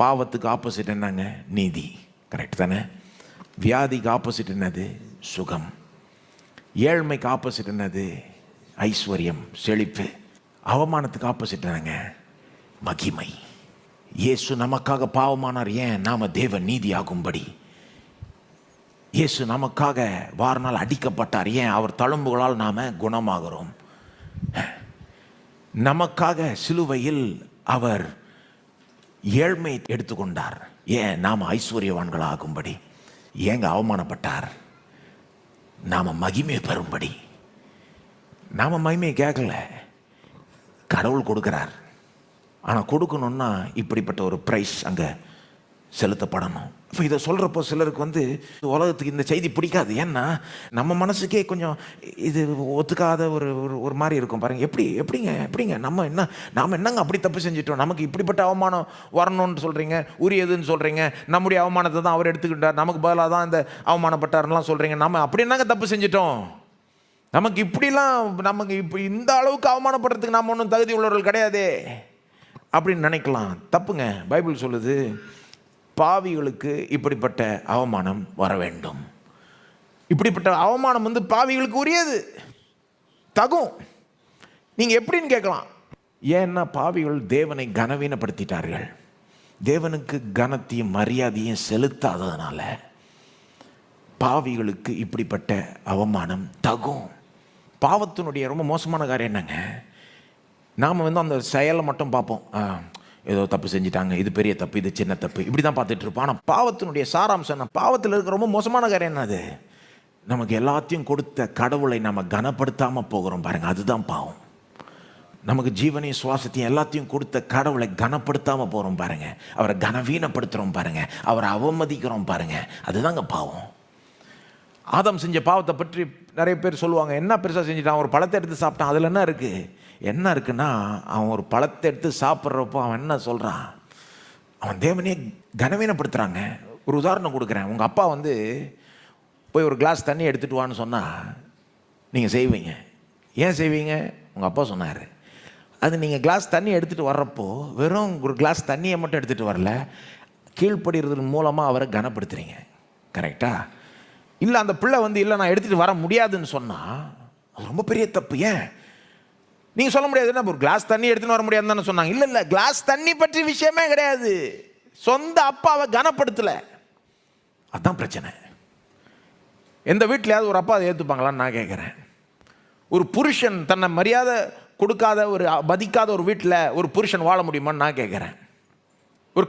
பாவத்துக்கு ஆப்போசிட் என்னங்க? நீதி. கரெக்ட் தானே? வியாதிக்கு ஆப்போசிட் என்னது? சுகம். ஏழ்மைக்கு ஆப்போசிட் என்னது? ஐஸ்வர்யம், செழிப்பு. அவமானத்துக்கு ஆப்போசிட் என்னங்க? மகிமை. இயேசு நமக்காக பாவமானார். ஏன்? நாம தேவ நீதி ஆகும்படி. இயேசு நமக்காக வாரினால் அடிக்கப்பட்டார். ஏன்? அவர் தழும்புகளால் நாம குணமாகிறோம். நமக்காக சிலுவையில் அவர் ஏழ்மையை எடுத்துக்கொண்டார். ஏன்? நாம ஐஸ்வர்யவான்கள் ஆகும்படி. ஏங்க அவமானப்பட்டார்? நாம மகிமை பெறும்படி. நாம மகிமையை கேட்கல, கடவுள் கொடுக்கிறார். ஆனால் கொடுக்கணும்னா இப்படிப்பட்ட ஒரு ப்ரைஸ் அங்கே செலுத்தப்படணும். இப்போ இதை சொல்கிறப்போ சிலருக்கு உலகத்துக்கு இந்த செய்தி பிடிக்காது. ஏன்னா நம்ம மனசுக்கே கொஞ்சம் இது ஒத்துக்காத ஒரு ஒரு மாதிரி இருக்கும். பாருங்கள், எப்படிங்க நாம் என்னங்க அப்படி தப்பு செஞ்சிட்டோம்? நமக்கு இப்படிப்பட்ட அவமானம் வரணும்னு சொல்கிறீங்க, உரியதுன்னு சொல்கிறீங்க. நம்முடைய அவமானத்தை தான் அவர் எடுத்துக்கிட்டார், நமக்கு பதிலாக தான் இந்த அவமானப்பட்டார்லாம் சொல்கிறீங்க. நம்ம அப்படி என்னங்க தப்பு செஞ்சிட்டோம்? நமக்கு இப்போ இந்த அளவுக்கு அவமானப்படுறதுக்கு நாம் ஒன்றும் தகுதி உள்ளவர்கள் கிடையாதே அப்படின்னு நினைக்கலாம். தப்புங்க. பைபிள் சொல்லுது, பாவிகளுக்கு இப்படிப்பட்ட அவமானம் வர வேண்டும். இப்படிப்பட்ட அவமானம் பாவிகளுக்கு உரியது, தகும். நீங்கள் எப்படின்னு கேட்கலாம். ஏன்னா பாவிகள் தேவனை கனவீனப்படுத்திட்டார்கள். தேவனுக்கு கனத்தையும் மரியாதையும் செலுத்தாததுனால பாவிகளுக்கு இப்படிப்பட்ட அவமானம் தகும். பாவத்தினுடைய ரொம்ப மோசமான காரியம் என்னங்க? நாம் அந்த செயலை மட்டும் பார்ப்போம். ஏதோ தப்பு செஞ்சிட்டாங்க, இது பெரிய தப்பு, இது சின்ன தப்பு, இப்படி தான் பார்த்துட்டு இருப்போம். ஆனால் பாவத்தினுடைய சாராம்சம் என்ன? பாவத்தில் இருக்கிற ரொம்ப மோசமான காரியம் என்னது? நமக்கு எல்லாத்தையும் கொடுத்த கடவுளை நம்ம கனப்படுத்தாமல் போகிறோம் பாருங்கள், அதுதான் பாவம். நமக்கு ஜீவனையும் சுவாசத்தையும் எல்லாத்தையும் கொடுத்த கடவுளை கனப்படுத்தாமல் போகிறோம் பாருங்கள், அவரை கனவீனப்படுத்துகிறோம் பாருங்கள், அவரை அவமதிக்கிறோம் பாருங்கள், அதுதாங்க பாவம். ஆதாம் செஞ்ச பாவத்தை பற்றி நிறைய பேர் சொல்லுவாங்க, என்ன பெருசாக செஞ்சுட்டான், ஒரு பழத்தை எடுத்து சாப்பிட்டான், அதில் என்ன இருக்குன்னா, அவன் ஒரு பழத்தை எடுத்து சாப்பிட்றப்போ அவன் என்ன சொல்கிறான்? அவன் தேவனே கனவீனப்படுத்துகிறாங்க. ஒரு உதாரணம் கொடுக்குறேன். உங்கள் அப்பா போய் ஒரு கிளாஸ் தண்ணி எடுத்துகிட்டு வான்னு சொன்னால் நீங்கள் செய்வீங்க. ஏன் செய்வீங்க? உங்கள் அப்பா சொன்னார். அது நீங்கள் கிளாஸ் தண்ணி எடுத்துகிட்டு வர்றப்போ வெறும் ஒரு கிளாஸ் தண்ணியை மட்டும் எடுத்துகிட்டு வரல, கீழ்ப்படுகிறது மூலமாக அவரை கனப்படுத்துகிறீங்க. கரெக்டாக? இல்லை அந்த பிள்ளை இல்லை நான் எடுத்துகிட்டு வர முடியாதுன்னு சொன்னால் அது ரொம்ப பெரிய தப்பு. ஏன்? நீங்கள் சொல்ல முடியாதுன்னா ஒரு கிளாஸ் தண்ணி எடுத்துன்னு வர முடியாதுன்னு தானே சொன்னாங்க. இல்லை கிளாஸ் தண்ணி பற்றி விஷயமே கிடையாது. சொந்த அப்பாவை கனப்படுத்தலை, அதுதான் பிரச்சனை. எந்த வீட்டிலையாவது ஒரு அப்பா அதை ஏற்றுப்பாங்களான்னு நான் கேட்குறேன். ஒரு புருஷன் தன்னை மரியாதை கொடுக்காத, ஒரு மதிக்காத ஒரு வீட்டில் ஒரு புருஷன் வாழ முடியுமான்னு நான் கேட்குறேன். ஒரு